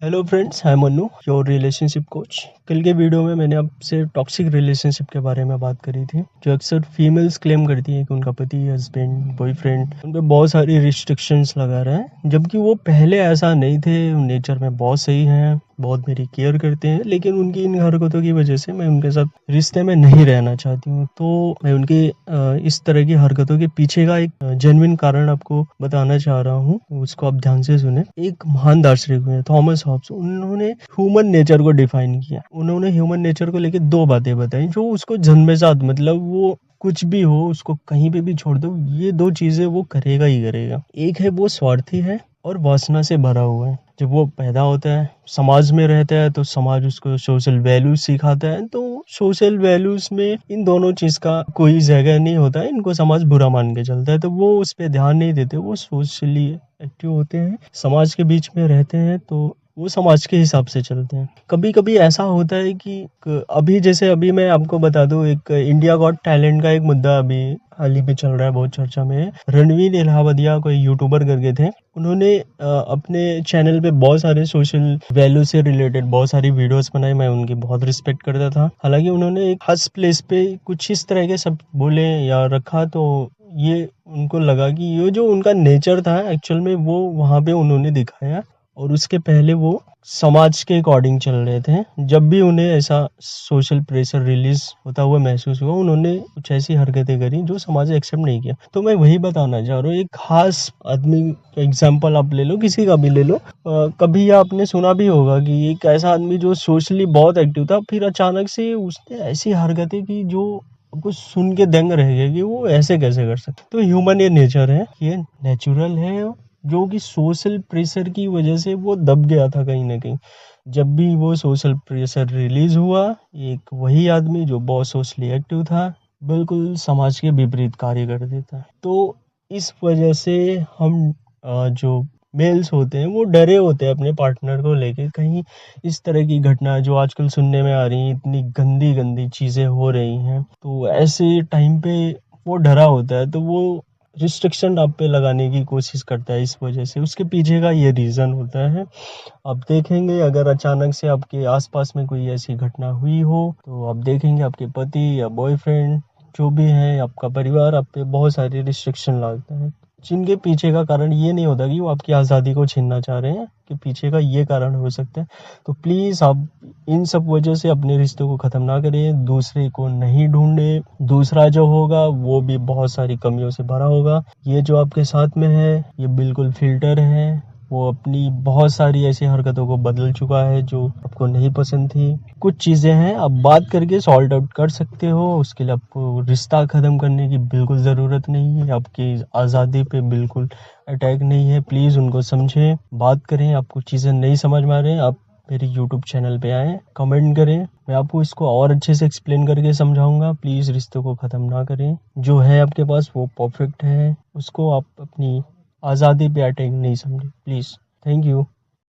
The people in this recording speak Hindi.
Hello friends, I Mannu, your relationship coach. कल के वीडियो में मैंने आपसे टॉक्सिक रिलेशनशिप के बारे में बात करी थी, जो अक्सर फीमेल्स क्लेम करती है कि उनका पति, हस्बैंड, बॉयफ्रेंड उन पे बहुत सारी रिस्ट्रिक्शंस लगा रहा है, जबकि वो पहले ऐसा नहीं थे। नेचर में बहुत सही हैं, बहुत मेरी केयर करते हैं, लेकिन उनकी इन हरकतों की वजह से मैं उनके साथ रिश्ते में नहीं रहना चाहती हूँ। तो मैं उनकी इस तरह की हरकतों के पीछे का एक जेन्युइन कारण आपको बताना चाह रहा हूँ, उसको आप ध्यान से सुने। एक महान दार्शनिक हुए थॉमस हॉब्स, उन्होंने ह्यूमन नेचर को डिफाइन किया। उन्होंने ह्यूमन नेचर को लेके दो बातें बताई जो उसको जन्मजात, मतलब वो कुछ भी हो, उसको कहीं पे भी छोड़ दो, ये दो चीजें वो करेगा ही करेगा। एक है वो स्वार्थी है और वासना से भरा हुआ है। जब वो पैदा होता है, समाज में रहता है, तो समाज उसको सोशल वैल्यूज सिखाता है। तो सोशल वैल्यूज में इन दोनों चीज का कोई जगह नहीं होता है। इनको समाज बुरा मान के चलता है, तो वो उस पर ध्यान नहीं देते। वो सोशली एक्टिव होते हैं, समाज के बीच में रहते हैं, तो वो समाज के हिसाब से चलते हैं। कभी कभी ऐसा होता है कि अभी मैं आपको बता दूं, एक इंडिया गॉट टैलेंट का एक मुद्दा अभी हाल ही में चल रहा है, बहुत चर्चा में है। रणवीर इलाहाबादिया कोई यूट्यूबर करके थे, उन्होंने अपने चैनल पे बहुत सारे सोशल वैल्यू से रिलेटेड बहुत सारी वीडियोस बनाई। मैं उनकी बहुत रिस्पेक्ट करता था। हालांकि उन्होंने एक हस प्लेस पे कुछ इस तरह के सब बोले या रखा, तो ये उनको लगा कि ये जो उनका नेचर था एक्चुअल में वो वहाँ पे उन्होंने दिखाया, और उसके पहले वो समाज के अकॉर्डिंग चल रहे थे। जब भी उन्हें ऐसा सोशल प्रेशर रिलीज होता हुआ महसूस हुआ, उन्होंने कुछ ऐसी हरकतें करी जो समाज ने एक्सेप्ट नहीं किया। तो मैं वही बताना चाह रहा हूँ, एक खास आदमी का एग्जाम्पल आप ले लो, किसी का भी ले लो। कभी आपने सुना भी होगा कि एक ऐसा आदमी जो सोशली बहुत एक्टिव था, फिर अचानक से उसने ऐसी हरकतें की जो आपको सुन के दंग रह गया कि वो ऐसे कैसे कर सकते। तो ह्यूमन ये नेचर है, ये नेचुरल है, जो कि सोशल प्रेशर की वजह से वो दब गया था कहीं ना कहीं। जब भी वो सोशल प्रेशर रिलीज हुआ, एक वही आदमी जो बहुत सोशली एक्टिव था, बिल्कुल समाज के विपरीत कार्य कर देता है। तो इस वजह से हम जो मेल्स होते हैं वो डरे होते हैं अपने पार्टनर को लेके। कहीं इस तरह की घटना जो आजकल सुनने में आ रही है, इतनी गंदी गंदी चीजें हो रही हैं, तो ऐसे टाइम पे वो डरा होता है, तो वो रिस्ट्रिक्शन आप पे लगाने की कोशिश करता है। इस वजह से उसके पीछे का ये रीज़न होता है। आप देखेंगे, अगर अचानक से आपके आसपास में कोई ऐसी घटना हुई हो, तो आप देखेंगे आपके पति या बॉयफ्रेंड जो भी है, आपका परिवार आप पे बहुत सारी रिस्ट्रिक्शन लगाता है, जिनके पीछे का कारण ये नहीं होता कि वो आपकी आज़ादी को छीनना चाह रहे हैं, कि पीछे का ये कारण हो सकता है। तो प्लीज़ आप इन सब वजह से अपने रिश्तों को ख़त्म ना करें, दूसरे को नहीं ढूंढे। दूसरा जो होगा वो भी बहुत सारी कमियों से भरा होगा। ये जो आपके साथ में है, ये बिल्कुल फिल्टर है। वो अपनी बहुत सारी ऐसी हरकतों को बदल चुका है जो आपको नहीं पसंद थी। कुछ चीज़ें हैं आप बात करके सॉल्ट आउट कर सकते हो, उसके लिए आपको रिश्ता ख़त्म करने की बिल्कुल ज़रूरत नहीं है। आपकी आज़ादी पे बिल्कुल अटैक नहीं है। प्लीज़ उनको समझें, बात करें। आपको चीज़ें नहीं समझ में आ रहे हैं, आप मेरे यूट्यूब चैनल पे आएँ, कमेंट करें, मैं आपको इसको और अच्छे से एक्सप्लेन करके समझाऊंगा। प्लीज़ रिश्तों को ख़त्म ना करें। जो है आपके पास वो परफेक्ट है, उसको आप अपनी आज़ादी पे अटैक नहीं समझें प्लीज़। Thank you.